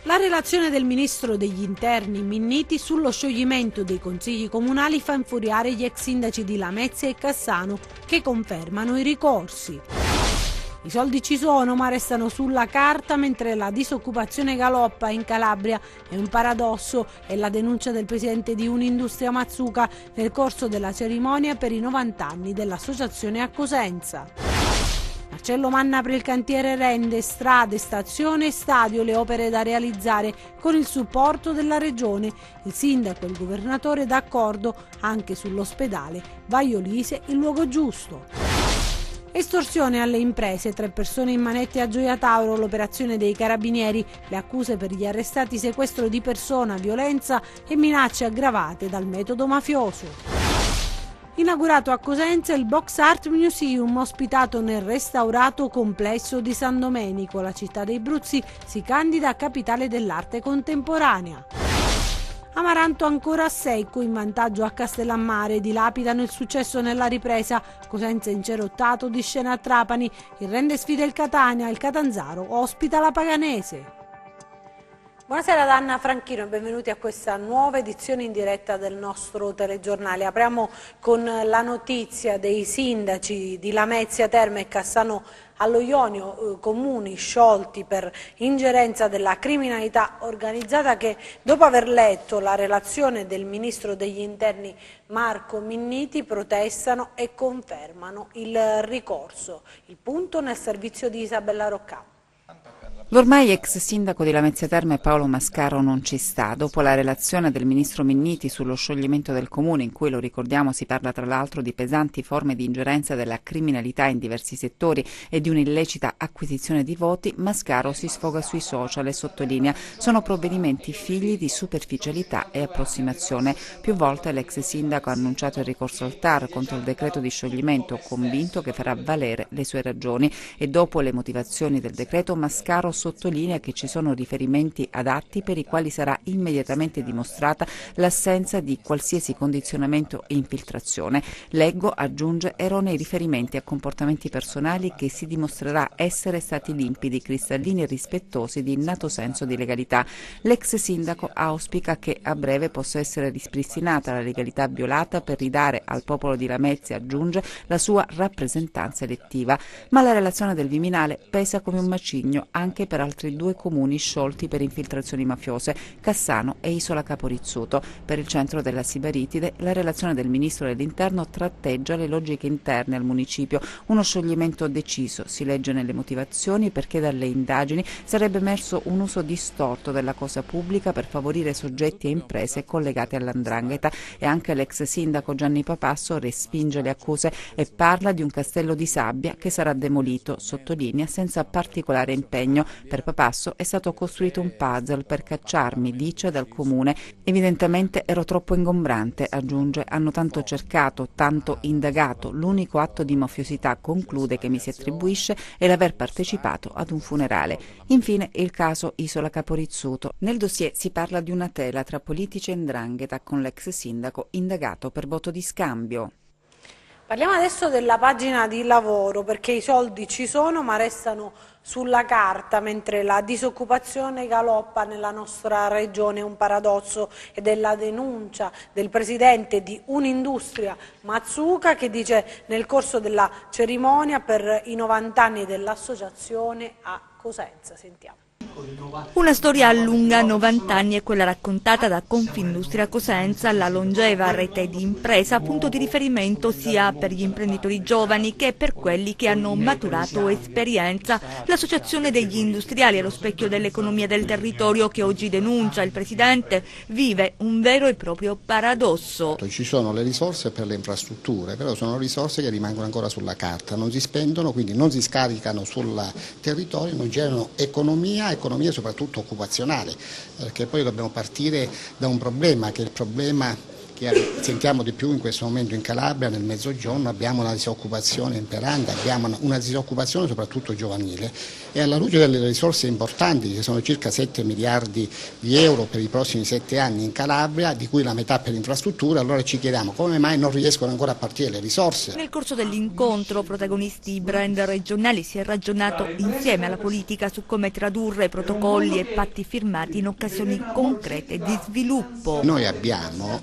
La relazione del ministro degli interni Minniti sullo scioglimento dei consigli comunali fa infuriare gli ex sindaci di Lamezia e Cassano, che confermano i ricorsi. I soldi ci sono, ma restano sulla carta mentre la disoccupazione galoppa in Calabria. È un paradosso, è la denuncia del presidente di Unindustria Mazzuca nel corso della cerimonia per i 90 anni dell'associazione a Cosenza. Marcello Manna apre il cantiere Rende, strade, stazione e stadio, le opere da realizzare con il supporto della regione. Il sindaco e il governatore d'accordo anche sull'ospedale Vaiolise, il luogo giusto. Estorsione alle imprese, 3 persone in manette a Gioia Tauro, l'operazione dei carabinieri, le accuse per gli arrestati, sequestro di persona, violenza e minacce aggravate dal metodo mafioso. Inaugurato a Cosenza il Box Art Museum, ospitato nel restaurato complesso di San Domenico. La città dei Bruzzi si candida a capitale dell'arte contemporanea. Amaranto ancora a secco, in vantaggio a Castellammare, dilapidano il successo nella ripresa. Cosenza incerottato di scena a Trapani, il Rende sfida il Catania, il Catanzaro ospita la Paganese. Buonasera ad Anna Franchino e benvenuti a questa nuova edizione in diretta del nostro telegiornale. Apriamo con la notizia dei sindaci di Lamezia Terme e Cassano allo Ionio, comuni sciolti per ingerenza della criminalità organizzata, che dopo aver letto la relazione del ministro degli interni Marco Minniti protestano e confermano il ricorso. Il punto nel servizio di Isabella Roccà. L'ormai ex sindaco di Lamezia Terme Paolo Mascaro non ci sta. Dopo la relazione del ministro Minniti sullo scioglimento del comune, in cui, lo ricordiamo, si parla tra l'altro di pesanti forme di ingerenza della criminalità in diversi settori e di un'illecita acquisizione di voti, Mascaro si sfoga sui social e sottolinea: sono provvedimenti figli di superficialità e approssimazione. Più volte l'ex sindaco ha annunciato il ricorso al TAR contro il decreto di scioglimento, convinto che farà valere le sue ragioni, e dopo le motivazioni del decreto Mascaro sottolinea che ci sono riferimenti ad atti per i quali sarà immediatamente dimostrata l'assenza di qualsiasi condizionamento e infiltrazione. Leggo, aggiunge, erronei riferimenti a comportamenti personali che si dimostrerà essere stati limpidi, cristallini e rispettosi di innato senso di legalità. L'ex sindaco auspica che a breve possa essere ripristinata la legalità violata per ridare al popolo di Lamezia, aggiunge, la sua rappresentanza elettiva. Ma la relazione del Viminale pesa come un macigno anche per altri 2 comuni sciolti per infiltrazioni mafiose, Cassano e Isola Caporizzuto. Per il centro della Sibaritide la relazione del ministro dell'interno tratteggia le logiche interne al municipio. Uno scioglimento deciso, si legge nelle motivazioni, perché dalle indagini sarebbe emerso un uso distorto della cosa pubblica per favorire soggetti e imprese collegati all''ndrangheta, e anche l'ex sindaco Gianni Papasso respinge le accuse e parla di un castello di sabbia che sarà demolito, sottolinea, senza particolare impegno. Per Papasso è stato costruito un puzzle per cacciarmi, dice, dal comune. Evidentemente ero troppo ingombrante, aggiunge. Hanno tanto cercato, tanto indagato. L'unico atto di mafiosità, conclude, che mi si attribuisce è l'aver partecipato ad un funerale. Infine il caso Isola Caporizzuto. Nel dossier si parla di una tela tra politici e 'ndrangheta, con l'ex sindaco indagato per voto di scambio. Parliamo adesso della pagina di lavoro, perché i soldi ci sono ma restano sulla carta, mentre la disoccupazione galoppa nella nostra regione. È un paradosso, ed è la denuncia del presidente di Unindustria Mazzuca, che dice nel corso della cerimonia per i 90 anni dell'associazione a Cosenza. Sentiamo. Una storia lunga 90 anni è quella raccontata da Confindustria Cosenza, la longeva rete di impresa, punto di riferimento sia per gli imprenditori giovani che per quelli che hanno maturato esperienza. L'associazione degli industriali, allo specchio dell'economia del territorio, che oggi denuncia il presidente, vive un vero e proprio paradosso. Ci sono le risorse per le infrastrutture, però sono risorse che rimangono ancora sulla carta, non si spendono, quindi non si scaricano sul territorio, non generano economia soprattutto occupazionale, perché poi dobbiamo partire da un problema, che è il problema che sentiamo di più in questo momento in Calabria, nel Mezzogiorno, abbiamo una disoccupazione imperante, abbiamo una disoccupazione soprattutto giovanile e alla luce delle risorse importanti, che sono circa 7 miliardi di euro per i prossimi 7 anni in Calabria, di cui la metà per infrastrutture, allora ci chiediamo come mai non riescono ancora a partire le risorse. Nel corso dell'incontro, protagonisti brand regionali, si è ragionato insieme alla politica su come tradurre protocolli e patti firmati in occasioni concrete di sviluppo. Noi abbiamo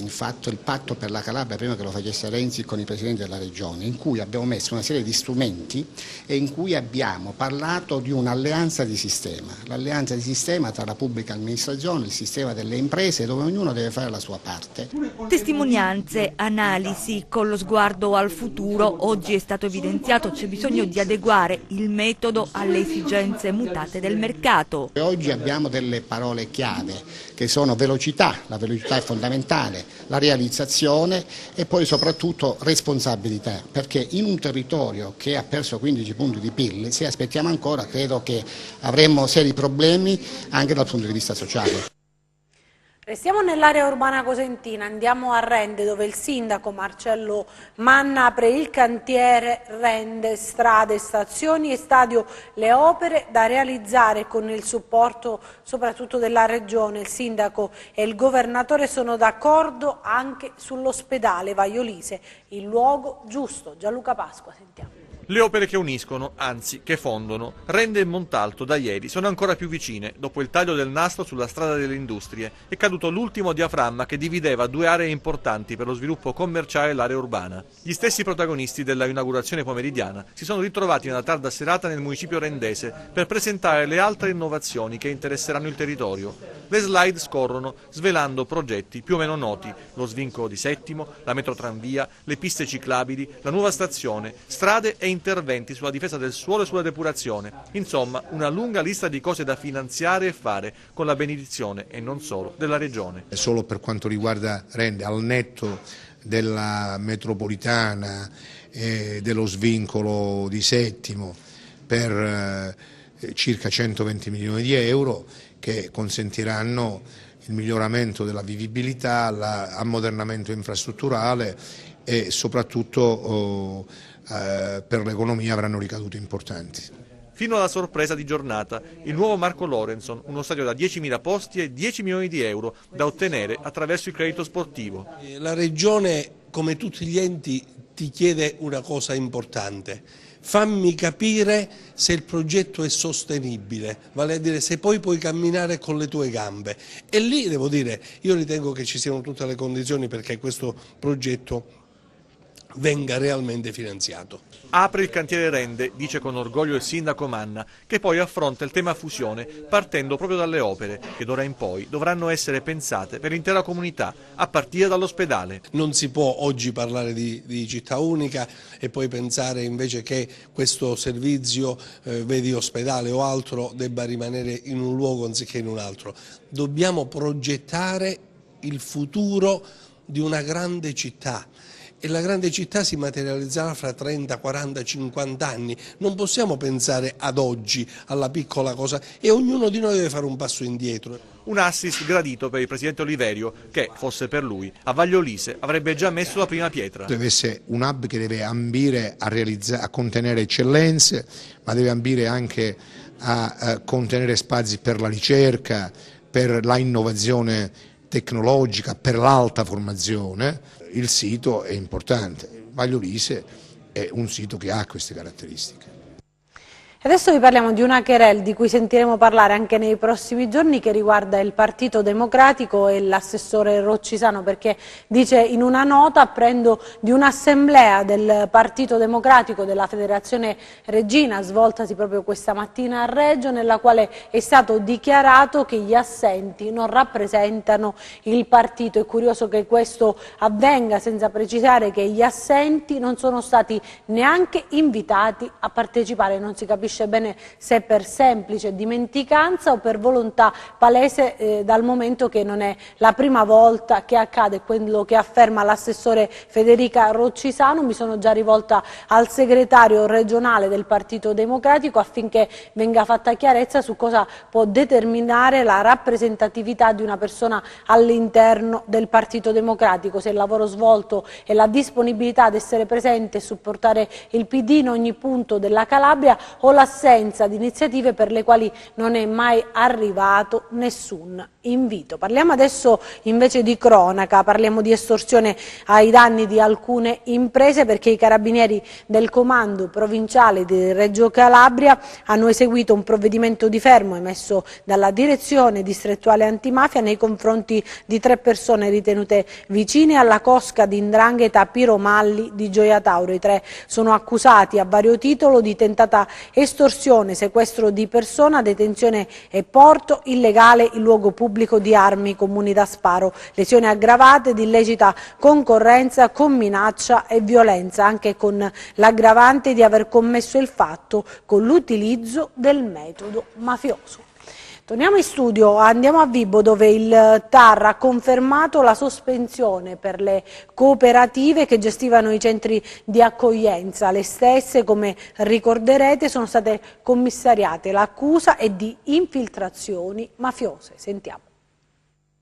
fatto il patto per la Calabria prima che lo facesse Renzi con i presidenti della regione, in cui abbiamo messo una serie di strumenti e in cui abbiamo parlato di un'alleanza di sistema, l'alleanza di sistema tra la pubblica amministrazione, il sistema delle imprese, dove ognuno deve fare la sua parte. Testimonianze, analisi, con lo sguardo al futuro, oggi è stato evidenziato c'è bisogno di adeguare il metodo alle esigenze mutate del mercato. E oggi abbiamo delle parole chiave che sono velocità, la velocità è fondamentale, la realizzazione e poi soprattutto responsabilità, perché in un territorio che ha perso 15 punti di PIL, se aspettiamo ancora credo che avremo seri problemi anche dal punto di vista sociale. Restiamo nell'area urbana cosentina, andiamo a Rende dove il sindaco Marcello Manna apre il cantiere Rende, strade, stazioni e stadio Le Opere da realizzare con il supporto soprattutto della regione. Il sindaco e il governatore sono d'accordo anche sull'ospedale Vaiolise, il luogo giusto. Gianluca Pasqua, sentiamo. Le opere che uniscono, anzi che fondono, Rende e Montalto da ieri sono ancora più vicine. Dopo il taglio del nastro sulla strada delle industrie è caduto l'ultimo diaframma che divideva due aree importanti per lo sviluppo commerciale dell'area urbana. Gli stessi protagonisti della inaugurazione pomeridiana si sono ritrovati nella tarda serata nel municipio rendese per presentare le altre innovazioni che interesseranno il territorio. Le slide scorrono svelando progetti più o meno noti, lo svincolo di Settimo, la metrotranvia, le piste ciclabili, la nuova stazione, strade e interventi sulla difesa del suolo e sulla depurazione. Insomma, una lunga lista di cose da finanziare e fare con la benedizione, e non solo, della Regione. Solo per quanto riguarda Rende, al netto della metropolitana e dello svincolo di Settimo per circa 120 milioni di euro che consentiranno il miglioramento della vivibilità, l'ammodernamento infrastrutturale e soprattutto per l'economia avranno ricadute importanti. Fino alla sorpresa di giornata, il nuovo Marco Lorentzon, uno stadio da 10.000 posti e 10 milioni di euro da ottenere attraverso il credito sportivo. La Regione, come tutti gli enti, ti chiede una cosa importante: fammi capire se il progetto è sostenibile, vale a dire se poi puoi camminare con le tue gambe. E lì devo dire, io ritengo che ci siano tutte le condizioni perché questo progetto venga realmente finanziato. Apre il cantiere Rende, dice con orgoglio il sindaco Manna, che poi affronta il tema fusione partendo proprio dalle opere, che d'ora in poi dovranno essere pensate per l'intera comunità, a partire dall'ospedale. Non si può oggi parlare di città unica e poi pensare invece che questo servizio, vedi ospedale o altro, debba rimanere in un luogo anziché in un altro. Dobbiamo progettare il futuro di una grande città. E la grande città si materializzerà fra 30, 40, 50 anni. Non possiamo pensare ad oggi, alla piccola cosa, e ognuno di noi deve fare un passo indietro. Un assist gradito per il presidente Oliverio che, fosse per lui, a Vaiolise avrebbe già messo la prima pietra. Deve essere un hub che deve ambire a contenere eccellenze, ma deve ambire anche a contenere spazi per la ricerca, per la innovazione tecnologica, per l'alta formazione. Il sito è importante, Vaiolise è un sito che ha queste caratteristiche. Adesso vi parliamo di una querel di cui sentiremo parlare anche nei prossimi giorni, che riguarda il Partito Democratico e l'assessore Roccisano, perché dice in una nota: apprendo di un'assemblea del Partito Democratico della Federazione Reggina svoltasi proprio questa mattina a Reggio, nella quale è stato dichiarato che gli assenti non rappresentano il partito. È curioso che questo avvenga senza precisare che gli assenti non sono stati neanche invitati a partecipare, non si capisce capisce bene se per semplice dimenticanza o per volontà palese, dal momento che non è la prima volta che accade quello che afferma l'assessore Federica Roccisano. Mi sono già rivolta al segretario regionale del Partito Democratico affinché venga fatta chiarezza su cosa può determinare la rappresentatività di una persona all'interno del Partito Democratico, se il lavoro svolto e la disponibilità ad essere presente e supportare il PD in ogni punto della Calabria o l'assenza di iniziative per le quali non è mai arrivato nessun invito. Parliamo adesso invece di cronaca, parliamo di estorsione ai danni di alcune imprese, perché i carabinieri del comando provinciale di Reggio Calabria hanno eseguito un provvedimento di fermo emesso dalla direzione distrettuale antimafia nei confronti di 3 persone ritenute vicine alla cosca di 'ndrangheta Piromalli di Gioia Tauro. I 3 sono accusati a vario titolo di tentata estorsione, sequestro di persona, detenzione e porto illegale in luogo pubblico di armi comuni da sparo, lesioni aggravate di illecita concorrenza con minaccia e violenza, anche con l'aggravante di aver commesso il fatto con l'utilizzo del metodo mafioso. Torniamo in studio, andiamo a Vibo, dove il TAR ha confermato la sospensione per le cooperative che gestivano i centri di accoglienza. Le stesse, come ricorderete, sono state commissariate. L'accusa è di infiltrazioni mafiose. Sentiamo.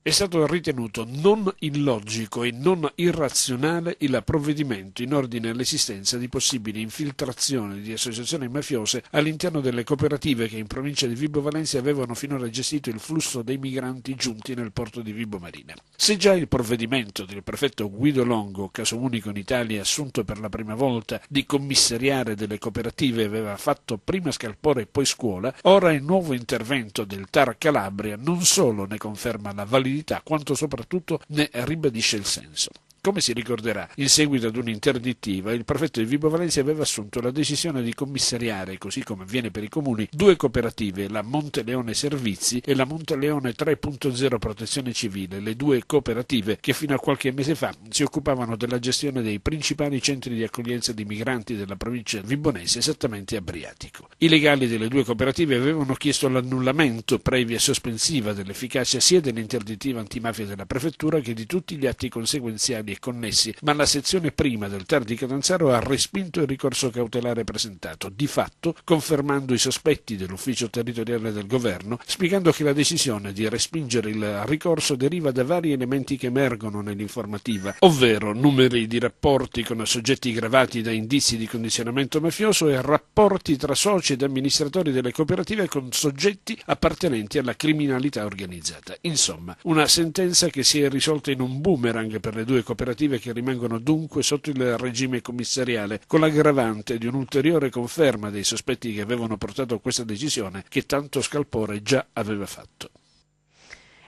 È stato ritenuto non illogico e non irrazionale il provvedimento in ordine all'esistenza di possibili infiltrazioni di associazioni mafiose all'interno delle cooperative che in provincia di Vibo Valentia avevano finora gestito il flusso dei migranti giunti nel porto di Vibo Marina. Se già il provvedimento del prefetto Guido Longo, caso unico in Italia assunto per la prima volta, di commissariare delle cooperative aveva fatto prima scalpore e poi scuola, ora il nuovo intervento del TAR Calabria non solo ne conferma la validità quanto soprattutto ne ribadisce il senso. Come si ricorderà, in seguito ad un'interdittiva, il prefetto di Vibo Valentia aveva assunto la decisione di commissariare, così come avviene per i comuni, 2 cooperative, la Monteleone Servizi e la Monteleone 3.0 Protezione Civile, le 2 cooperative che fino a qualche mese fa si occupavano della gestione dei principali centri di accoglienza di migranti della provincia vibonese, esattamente a Briatico. I legali delle 2 cooperative avevano chiesto l'annullamento previa sospensiva dell'efficacia sia dell'interdittiva antimafia della prefettura che di tutti gli atti conseguenziali connessi, ma la sezione prima del TAR di Catanzaro ha respinto il ricorso cautelare presentato, di fatto confermando i sospetti dell'ufficio territoriale del governo, spiegando che la decisione di respingere il ricorso deriva da vari elementi che emergono nell'informativa, ovvero numeri di rapporti con soggetti gravati da indizi di condizionamento mafioso e rapporti tra soci ed amministratori delle cooperative con soggetti appartenenti alla criminalità organizzata. Insomma, una sentenza che si è risolta in un boomerang per le 2 cooperative che rimangono dunque sotto il regime commissariale, con l'aggravante di un'ulteriore conferma dei sospetti che avevano portato a questa decisione che tanto scalpore già aveva fatto.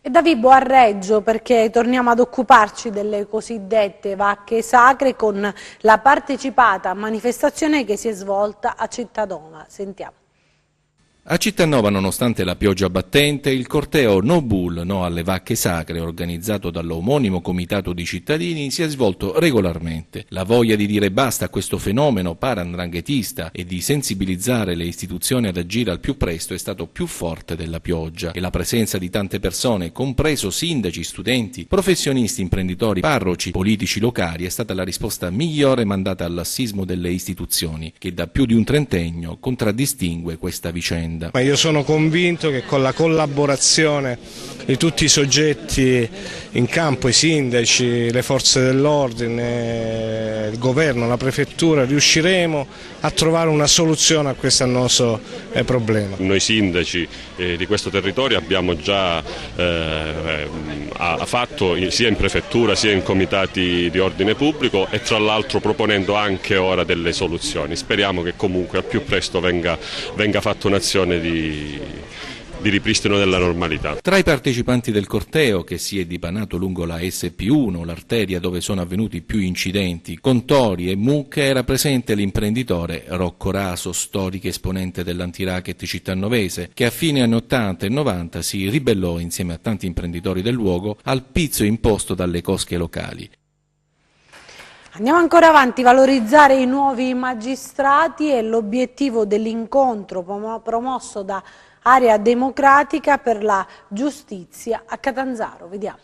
E da Vibo a Reggio, perché torniamo ad occuparci delle cosiddette vacche sacre con la partecipata manifestazione che si è svolta a Cittadoma. Sentiamo. A Cittanova, nonostante la pioggia battente, il corteo No Bull, no alle vacche sacre, organizzato dall'omonimo comitato di cittadini, si è svolto regolarmente. La voglia di dire basta a questo fenomeno para-'ndranghetista e di sensibilizzare le istituzioni ad agire al più presto è stato più forte della pioggia e la presenza di tante persone, compreso sindaci, studenti, professionisti, imprenditori, parroci, politici locali, è stata la risposta migliore mandata al lassismo delle istituzioni, che da più di un trentennio contraddistingue questa vicenda. Ma io sono convinto che con la collaborazione di tutti i soggetti in campo, i sindaci, le forze dell'ordine, il governo, la prefettura, riusciremo a trovare una soluzione a questo annoso problema. Noi sindaci di questo territorio abbiamo già fatto sia in prefettura sia in comitati di ordine pubblico e tra l'altro proponendo anche ora delle soluzioni. Speriamo che comunque al più presto venga fatta un'azione di ripristino della normalità. Tra i partecipanti del corteo, che si è dipanato lungo la SP1, l'arteria dove sono avvenuti più incidenti, con tori e mucche, era presente l'imprenditore Rocco Raso, storico esponente dell'antiracket cittanovese, che a fine anni 80 e 90 si ribellò insieme a tanti imprenditori del luogo al pizzo imposto dalle cosche locali. Andiamo ancora avanti, valorizzare i nuovi magistrati è l'obiettivo dell'incontro promosso da Area Democratica per la Giustizia a Catanzaro. Vediamo.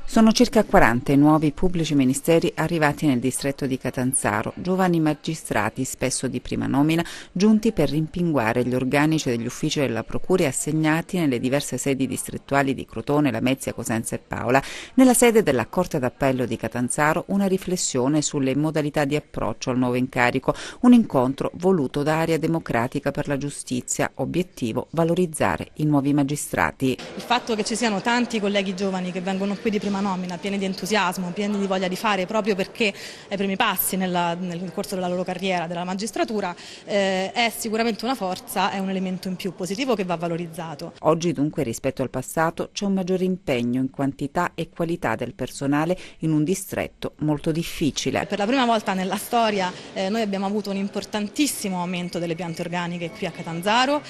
Sono circa 40 i nuovi pubblici ministeri arrivati nel distretto di Catanzaro, giovani magistrati, spesso di prima nomina, giunti per rimpinguare gli organici degli uffici della Procura assegnati nelle diverse sedi distrettuali di Crotone, Lamezia, Cosenza e Paola. Nella sede della Corte d'Appello di Catanzaro una riflessione sulle modalità di approccio al nuovo incarico, un incontro voluto da Area Democratica per la Giustizia, obiettivo valorizzare i nuovi magistrati. Il fatto che ci siano tanti colleghi giovani che vengono qui di prima nomina, pieni di entusiasmo, pieni di voglia di fare proprio perché ai primi passi nel corso della loro carriera della magistratura, è sicuramente una forza, è un elemento in più positivo che va valorizzato. Oggi dunque rispetto al passato c'è un maggiore impegno in quantità e qualità del personale in un distretto molto difficile. Per la prima volta nella storia noi abbiamo avuto un importantissimo aumento delle piante organiche qui a Catanzaro,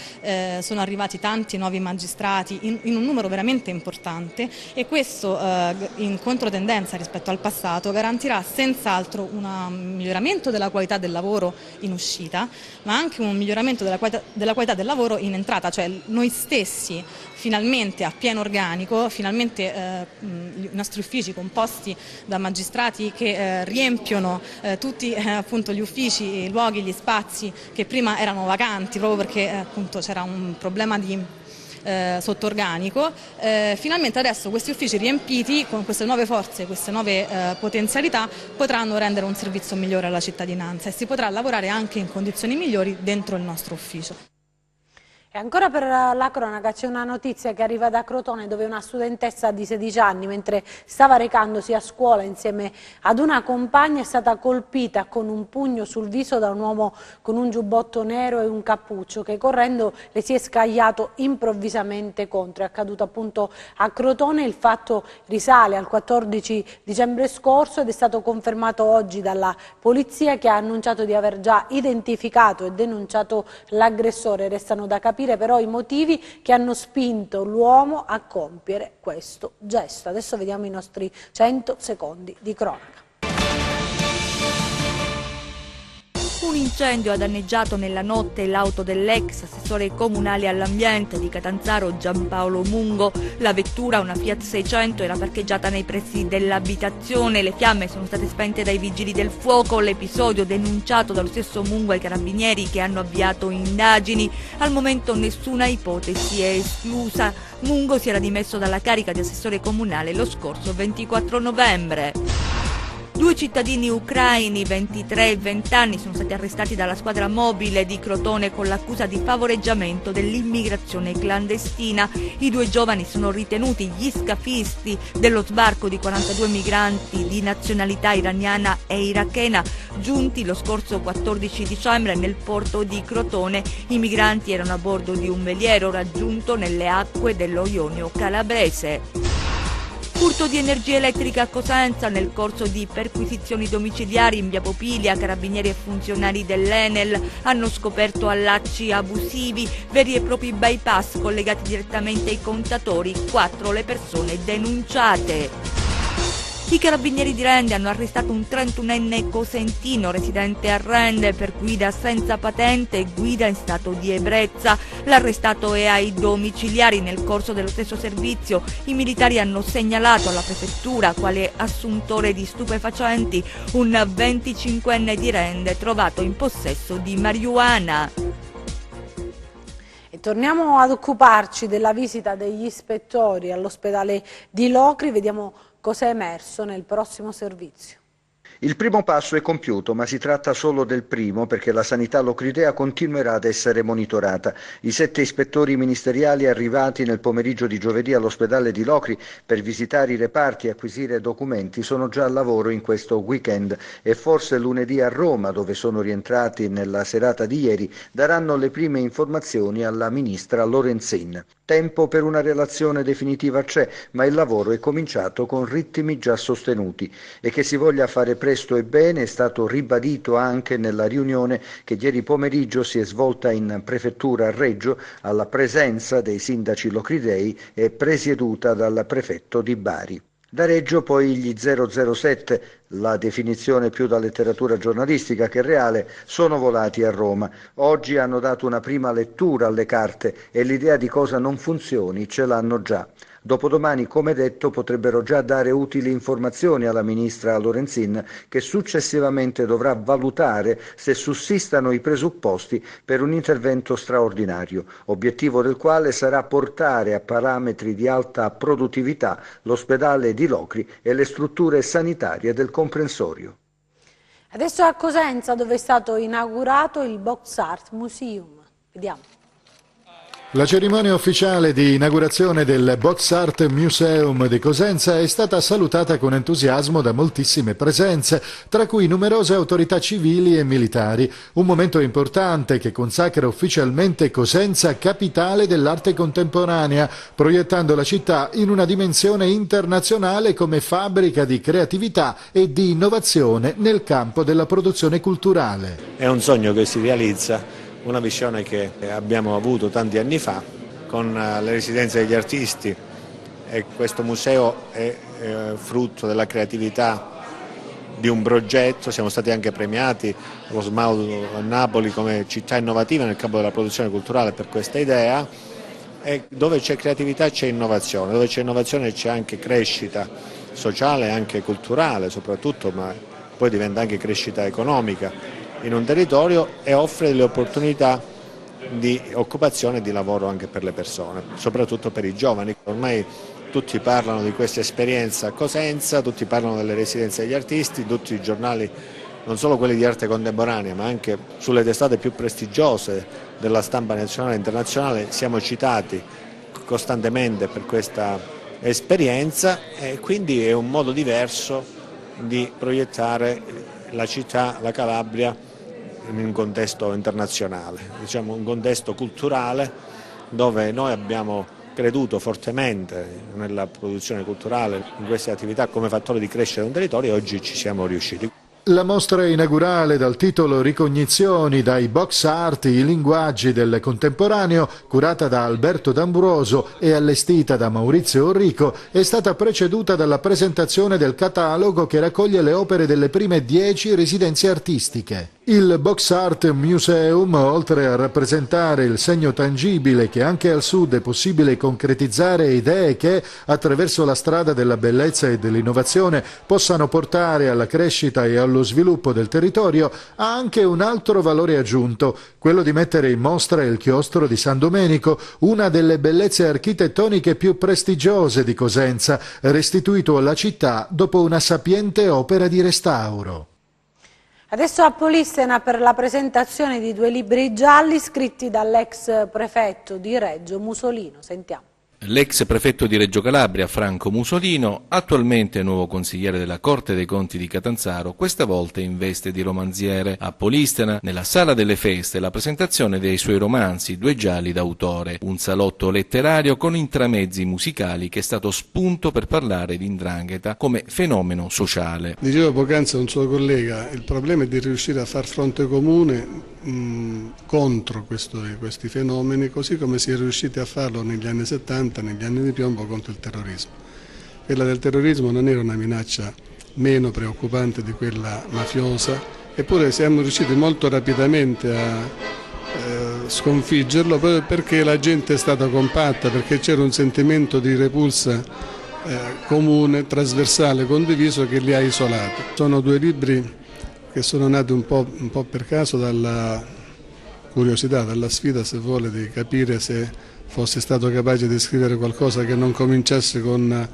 sono arrivati tanti nuovi magistrati in un numero veramente importante e questo in controtendenza rispetto al passato garantirà senz'altro un miglioramento della qualità del lavoro in uscita, ma anche un miglioramento della qualità del lavoro in entrata, cioè noi stessi finalmente a pieno organico, finalmente i nostri uffici composti da magistrati che riempiono tutti appunto gli uffici, i luoghi, gli spazi che prima erano vacanti proprio perché appunto c'era un problema di sotto organico, finalmente adesso questi uffici riempiti con queste nuove forze, queste nuove potenzialità potranno rendere un servizio migliore alla cittadinanza e si potrà lavorare anche in condizioni migliori dentro il nostro ufficio. E ancora per la cronaca c'è una notizia che arriva da Crotone dove una studentessa di 16 anni mentre stava recandosi a scuola insieme ad una compagna è stata colpita con un pugno sul viso da un uomo con un giubbotto nero e un cappuccio che correndo le si è scagliato improvvisamente contro. È accaduto appunto a Crotone, il fatto risale al 14 dicembre scorso ed è stato confermato oggi dalla polizia che ha annunciato di aver già identificato e denunciato l'aggressore. Restano da capire però i motivi che hanno spinto l'uomo a compiere questo gesto. Adesso vediamo i nostri 100 secondi di cronaca. Un incendio ha danneggiato nella notte l'auto dell'ex assessore comunale all'ambiente di Catanzaro Giampaolo Mungo. La vettura, una Fiat 600, era parcheggiata nei pressi dell'abitazione. Le fiamme sono state spente dai vigili del fuoco. L'episodio denunciato dallo stesso Mungo ai carabinieri che hanno avviato indagini. Al momento nessuna ipotesi è esclusa. Mungo si era dimesso dalla carica di assessore comunale lo scorso 24 novembre. 2 cittadini ucraini, 23 e 20 anni, sono stati arrestati dalla squadra mobile di Crotone con l'accusa di favoreggiamento dell'immigrazione clandestina. I 2 giovani sono ritenuti gli scafisti dello sbarco di 42 migranti di nazionalità iraniana e irachena giunti lo scorso 14 dicembre nel porto di Crotone. I migranti erano a bordo di un veliero raggiunto nelle acque dello Ionio calabrese. Furto di energia elettrica a Cosenza nel corso di perquisizioni domiciliari in via Popilia. Carabinieri e funzionari dell'Enel hanno scoperto allacci abusivi, veri e propri bypass collegati direttamente ai contatori, 4 le persone denunciate. I carabinieri di Rende hanno arrestato un 31enne cosentino residente a Rende per guida senza patente e guida in stato di ebbrezza. L'arrestato è ai domiciliari. Nel corso dello stesso servizio i militari hanno segnalato alla prefettura quale assuntore di stupefacenti un 25enne di Rende trovato in possesso di marijuana. E torniamo ad occuparci della visita degli ispettori all'ospedale di Locri, vediamo cosa è emerso nel prossimo servizio. Il primo passo è compiuto, ma si tratta solo del primo perché la sanità locridea continuerà ad essere monitorata. I 7 ispettori ministeriali arrivati nel pomeriggio di giovedì all'ospedale di Locri per visitare i reparti e acquisire documenti sono già al lavoro in questo weekend e forse lunedì a Roma, dove sono rientrati nella serata di ieri, daranno le prime informazioni alla ministra Lorenzin. Tempo per una relazione definitiva c'è, ma il lavoro è cominciato con ritmi già sostenuti e che si voglia fare presto e bene è stato ribadito anche nella riunione che ieri pomeriggio si è svolta in prefettura a Reggio alla presenza dei sindaci locridei e presieduta dal prefetto di Bari. Da Reggio poi gli 007, la definizione più da letteratura giornalistica che reale, sono volati a Roma. Oggi hanno dato una prima lettura alle carte e l'idea di cosa non funzioni ce l'hanno già. Dopodomani, come detto, potrebbero già dare utili informazioni alla ministra Lorenzin, che successivamente dovrà valutare se sussistano i presupposti per un intervento straordinario, obiettivo del quale sarà portare a parametri di alta produttività l'ospedale di Locri e le strutture sanitarie del comprensorio. Adesso a Cosenza, dove è stato inaugurato il Box Art Museum. Vediamo. La cerimonia ufficiale di inaugurazione del Box Art Museum di Cosenza è stata salutata con entusiasmo da moltissime presenze, tra cui numerose autorità civili e militari. Un momento importante che consacra ufficialmente Cosenza capitale dell'arte contemporanea, proiettando la città in una dimensione internazionale come fabbrica di creatività e di innovazione nel campo della produzione culturale. È un sogno che si realizza. Una visione che abbiamo avuto tanti anni fa con le residenze degli artisti, e questo museo è frutto della creatività di un progetto. Siamo stati anche premiati allo SMAU a Napoli come città innovativa nel campo della produzione culturale per questa idea, e dove c'è creatività c'è innovazione, dove c'è innovazione c'è anche crescita sociale e anche culturale soprattutto, ma poi diventa anche crescita economica in un territorio e offre delle opportunità di occupazione e di lavoro anche per le persone, soprattutto per i giovani. Ormai tutti parlano di questa esperienza a Cosenza, tutti parlano delle residenze degli artisti, tutti i giornali, non solo quelli di arte contemporanea, ma anche sulle testate più prestigiose della stampa nazionale e internazionale siamo citati costantemente per questa esperienza, e quindi è un modo diverso di proiettare la città, la Calabria, in un contesto internazionale, diciamo un contesto culturale dove noi abbiamo creduto fortemente nella produzione culturale, in queste attività come fattore di crescita di un territorio, e oggi ci siamo riusciti. La mostra inaugurale dal titolo Ricognizioni dai box art, i linguaggi del contemporaneo, curata da Alberto D'Ambroso e allestita da Maurizio Orrico, è stata preceduta dalla presentazione del catalogo che raccoglie le opere delle prime 10 residenze artistiche. Il Box Art Museum, oltre a rappresentare il segno tangibile che anche al Sud è possibile concretizzare idee che, attraverso la strada della bellezza e dell'innovazione, possano portare alla crescita e allo sviluppo del territorio, ha anche un altro valore aggiunto, quello di mettere in mostra il chiostro di San Domenico, una delle bellezze architettoniche più prestigiose di Cosenza, restituito alla città dopo una sapiente opera di restauro. Adesso a Polissena per la presentazione di 2 libri gialli scritti dall'ex prefetto di Reggio Musolino. Sentiamo. L'ex prefetto di Reggio Calabria, Franco Musolino, attualmente nuovo consigliere della Corte dei Conti di Catanzaro, questa volta in veste di romanziere. A Polistena, nella Sala delle Feste, la presentazione dei suoi romanzi, 2 gialli d'autore, un salotto letterario con intramezzi musicali che è stato spunto per parlare di 'ndrangheta come fenomeno sociale. Diceva poc'anzi un suo collega, il problema è di riuscire a far fronte comune contro questi fenomeni, così come si è riusciti a farlo negli anni 70, negli anni di piombo, contro il terrorismo. Quella del terrorismo non era una minaccia meno preoccupante di quella mafiosa, eppure siamo riusciti molto rapidamente a sconfiggerlo, proprio perché la gente è stata compatta, perché c'era un sentimento di repulsa comune, trasversale, condiviso, che li ha isolati. Sono 2 libri che sono nati un po' per caso dalla curiosità, dalla sfida, se vuole, di capire se fosse stato capace di scrivere qualcosa che non cominciasse con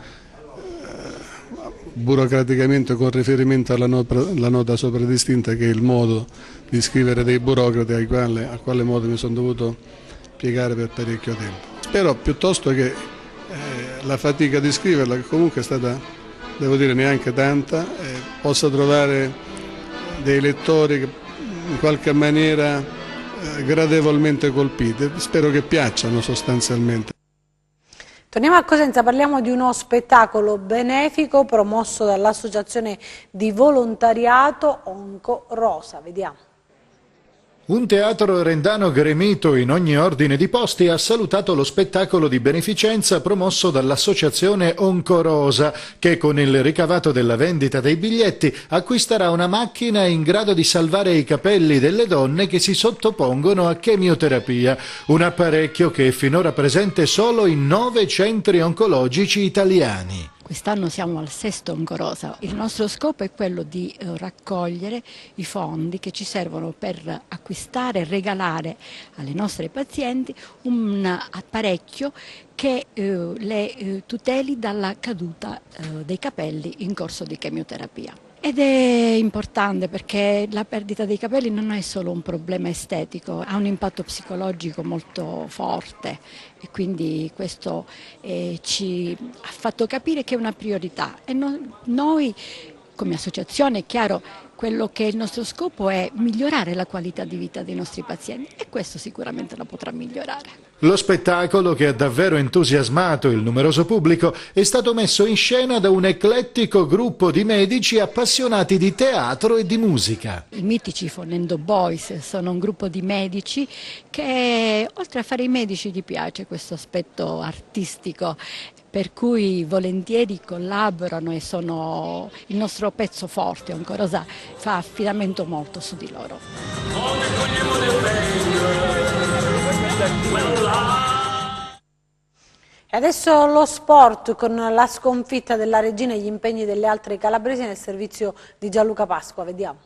burocraticamente con riferimento alla nota sopradistinta, che è il modo di scrivere dei burocrati a quale modo mi sono dovuto piegare per parecchio tempo. Spero piuttosto che la fatica di scriverla, che comunque è stata, devo dire, neanche tanta, possa trovare dei lettori che in qualche maniera gradevolmente colpiti. Spero che piacciono sostanzialmente. Torniamo a Cosenza, parliamo di uno spettacolo benefico promosso dall'associazione di volontariato Onco Rosa. Vediamo. Un teatro rendano gremito in ogni ordine di posti ha salutato lo spettacolo di beneficenza promosso dall'associazione Oncorosa, che con il ricavato della vendita dei biglietti acquisterà una macchina in grado di salvare i capelli delle donne che si sottopongono a chemioterapia, un apparecchio che è finora presente solo in 9 centri oncologici italiani. Quest'anno siamo al 6° Oncorosa. Il nostro scopo è quello di raccogliere i fondi che ci servono per acquistare e regalare alle nostre pazienti un apparecchio che le tuteli dalla caduta dei capelli in corso di chemioterapia. Ed è importante perché la perdita dei capelli non è solo un problema estetico, ha un impatto psicologico molto forte e quindi questo ci ha fatto capire che è una priorità e noi come associazione, è chiaro, quello che è il nostro scopo è migliorare la qualità di vita dei nostri pazienti e questo sicuramente la potrà migliorare. Lo spettacolo, che ha davvero entusiasmato il numeroso pubblico, è stato messo in scena da un eclettico gruppo di medici appassionati di teatro e di musica. I mitici Fonendo Boys sono un gruppo di medici che, oltre a fare i medici, gli piace questo aspetto artistico, per cui volentieri collaborano e sono il nostro pezzo forte. Oncorosa fa affidamento molto su di loro. E adesso lo sport, con la sconfitta della Regina e gli impegni delle altre calabresi nel servizio di Gianluca Pasqua. Vediamo.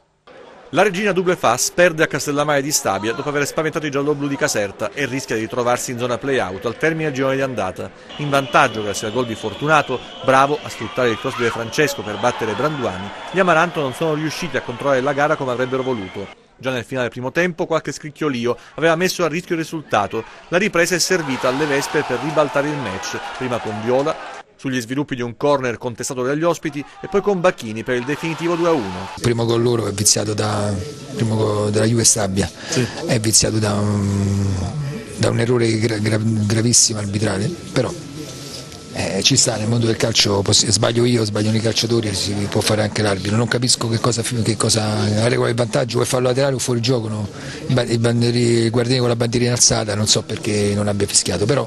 La Regina Double Fas perde a Castellammare di Stabia dopo aver spaventato i gialloblu di Caserta e rischia di ritrovarsi in zona play-out al termine del girone di andata. In vantaggio grazie al gol di Fortunato, bravo a sfruttare il cross di De Francesco per battere Branduani, gli Amaranto non sono riusciti a controllare la gara come avrebbero voluto. Già nel finale del primo tempo qualche scricchiolio aveva messo a rischio il risultato. La ripresa è servita alle Vespe per ribaltare il match, prima con Viola, sugli sviluppi di un corner contestato dagli ospiti, e poi con Bacchini per il definitivo 2-1. Il primo gol loro è viziato della Juve Stabia, sì. È viziato da un errore gravissimo arbitrale, però ci sta, nel mondo del calcio, sbaglio io, sbagliano i calciatori, si può fare anche l'arbitro. Non capisco che cosa la regola del vantaggio, o è fallo laterale o fuori gioco, no? I guardiani con la bandierina alzata, non so perché non abbia fischiato, però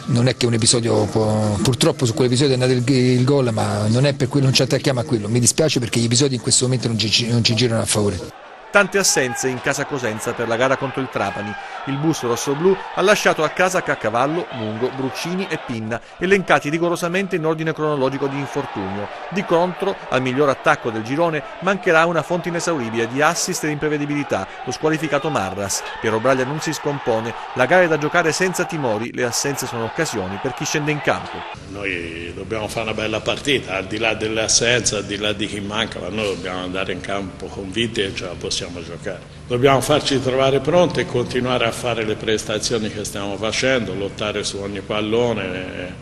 non è che un episodio purtroppo su quell'episodio è andato il gol, ma non è per quello, non ci attacchiamo a quello. Mi dispiace perché gli episodi in questo momento non ci girano a favore. Tante assenze in casa Cosenza per la gara contro il Trapani. Il bus rossoblù ha lasciato a casa Caccavallo, Mungo, Bruccini e Pinna, elencati rigorosamente in ordine cronologico di infortunio. Di contro, al miglior attacco del girone mancherà una fonte inesauribile di assist e imprevedibilità, lo squalificato Marras. Piero Braglia non si scompone, la gara è da giocare senza timori, le assenze sono occasioni per chi scende in campo. Noi dobbiamo fare una bella partita, al di là delle assenze, al di là di chi manca, ma noi dobbiamo andare in campo convinti e ce la possiamo giocare. Dobbiamo farci trovare pronti e continuare a fare le prestazioni che stiamo facendo, lottare su ogni pallone,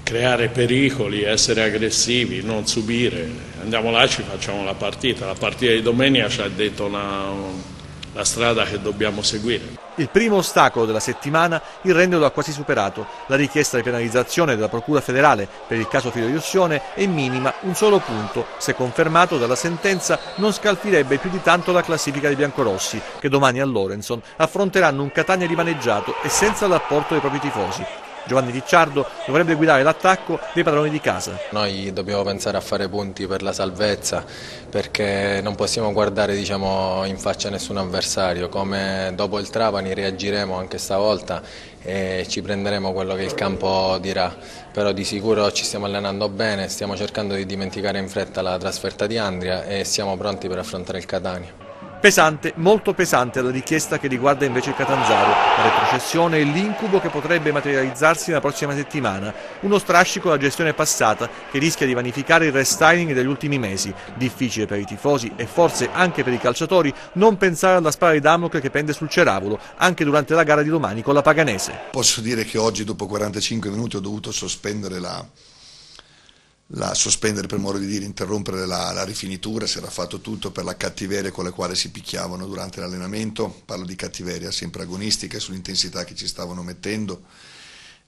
creare pericoli, essere aggressivi, non subire. Andiamo là e ci facciamo la partita. La partita di domenica ci ha detto la strada che dobbiamo seguire. Il primo ostacolo della settimana il Rende lo ha quasi superato. La richiesta di penalizzazione della Procura federale per il caso Filoiussione è minima, un solo punto. Se confermato dalla sentenza non scalfirebbe più di tanto la classifica dei biancorossi, che domani a Lorenson affronteranno un Catania rimaneggiato e senza l'apporto dei propri tifosi. Giovanni Ricciardo dovrebbe guidare l'attacco dei padroni di casa. Noi dobbiamo pensare a fare punti per la salvezza, perché non possiamo guardare in faccia nessun avversario. Come dopo il Trapani reagiremo anche stavolta e ci prenderemo quello che il campo dirà. Però di sicuro ci stiamo allenando bene, stiamo cercando di dimenticare in fretta la trasferta di Andria e siamo pronti per affrontare il Catania. Pesante, molto pesante la richiesta che riguarda invece il Catanzaro, la retrocessione e l'incubo che potrebbe materializzarsi nella prossima settimana, uno strascico alla gestione passata che rischia di vanificare il restyling degli ultimi mesi, difficile per i tifosi e forse anche per i calciatori non pensare alla spada di Damocle che pende sul ceravolo, anche durante la gara di domani con la Paganese. Posso dire che oggi dopo 45 minuti ho dovuto sospendere sospendere per modo di dire, interrompere la rifinitura. Si era fatto tutto per la cattiveria con la quale si picchiavano durante l'allenamento, parlo di cattiveria sempre agonistica e sull'intensità che ci stavano mettendo,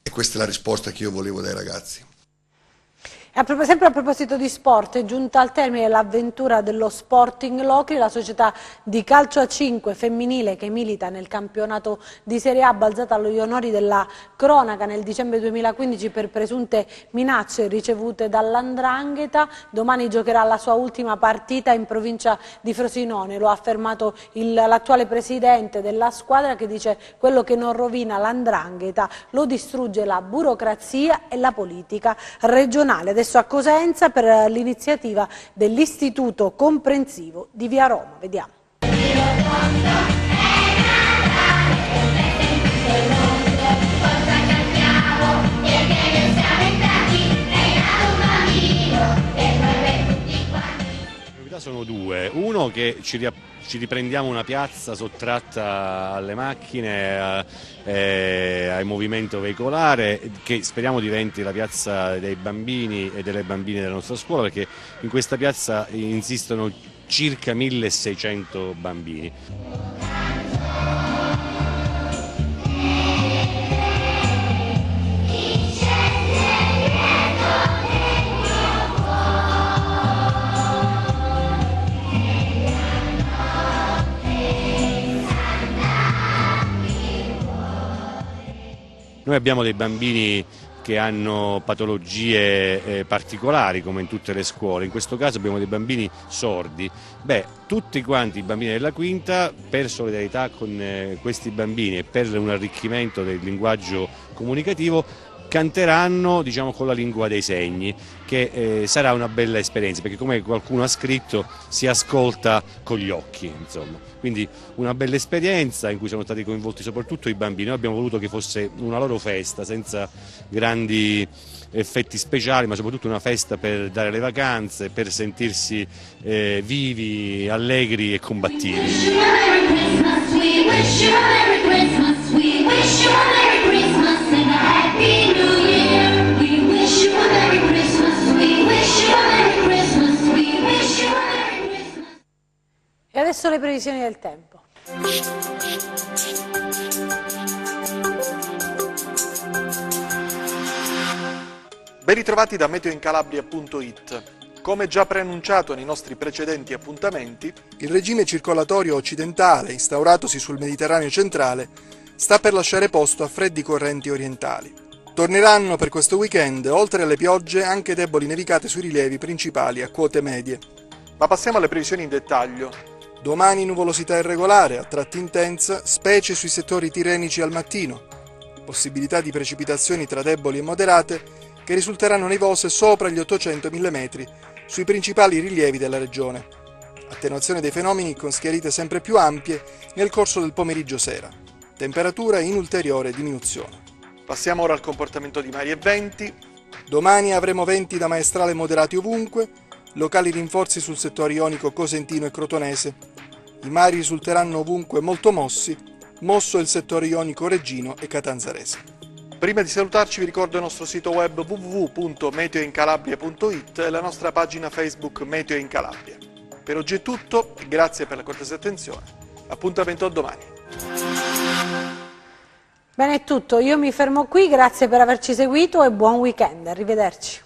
e questa è la risposta che io volevo dai ragazzi. Sempre a proposito di sport, è giunta al termine l'avventura dello Sporting Locri, la società di calcio a 5 femminile che milita nel campionato di Serie A, balzata agli onori della cronaca nel dicembre 2015 per presunte minacce ricevute dall''ndrangheta. Domani giocherà la sua ultima partita in provincia di Frosinone, lo ha affermato l'attuale presidente della squadra, che dice: quello che non rovina l''ndrangheta lo distrugge la burocrazia e la politica regionale. Adesso a Cosenza per l'iniziativa dell'Istituto Comprensivo di Via Roma. Vediamo. Le novità sono due: uno, che ci riprendiamo una piazza sottratta alle macchine, al movimento veicolare, che speriamo diventi la piazza dei bambini e delle bambine della nostra scuola, perché in questa piazza insistono circa 1600 bambini. Noi abbiamo dei bambini che hanno patologie particolari, come in tutte le scuole. In questo caso abbiamo dei bambini sordi. Tutti quanti i bambini della quinta, per solidarietà con questi bambini e per un arricchimento del linguaggio comunicativo, canteranno, diciamo, con la lingua dei segni, che sarà una bella esperienza, perché, come qualcuno ha scritto, si ascolta con gli occhi, insomma. Quindi una bella esperienza in cui sono stati coinvolti soprattutto i bambini. Noi abbiamo voluto che fosse una loro festa, senza grandi effetti speciali, ma soprattutto una festa per dare le vacanze, per sentirsi vivi, allegri e combattivi. E adesso le previsioni del tempo. Ben ritrovati da meteoincalabria.it. Come già preannunciato nei nostri precedenti appuntamenti, il regime circolatorio occidentale, instauratosi sul Mediterraneo centrale, sta per lasciare posto a freddi correnti orientali. Torneranno per questo weekend, oltre alle piogge, anche deboli nevicate sui rilievi principali a quote medie. Ma passiamo alle previsioni in dettaglio. Domani nuvolosità irregolare, a tratti intensa, specie sui settori tirrenici al mattino. Possibilità di precipitazioni tra deboli e moderate, che risulteranno nevose sopra gli 800 mm sui principali rilievi della regione. Attenuazione dei fenomeni con schiarite sempre più ampie nel corso del pomeriggio-sera. Temperatura in ulteriore diminuzione. Passiamo ora al comportamento di mari e venti. Domani avremo venti da maestrale moderati ovunque, locali rinforzi sul settore ionico cosentino e crotonese. I mari risulteranno ovunque molto mossi, mosso il settore ionico reggino e catanzarese. Prima di salutarci vi ricordo il nostro sito web www.meteoincalabria.it e la nostra pagina Facebook Meteo in Calabria. Per oggi è tutto, grazie per la cortese attenzione. Appuntamento a domani. Bene, è tutto, io mi fermo qui, grazie per averci seguito e buon weekend, arrivederci.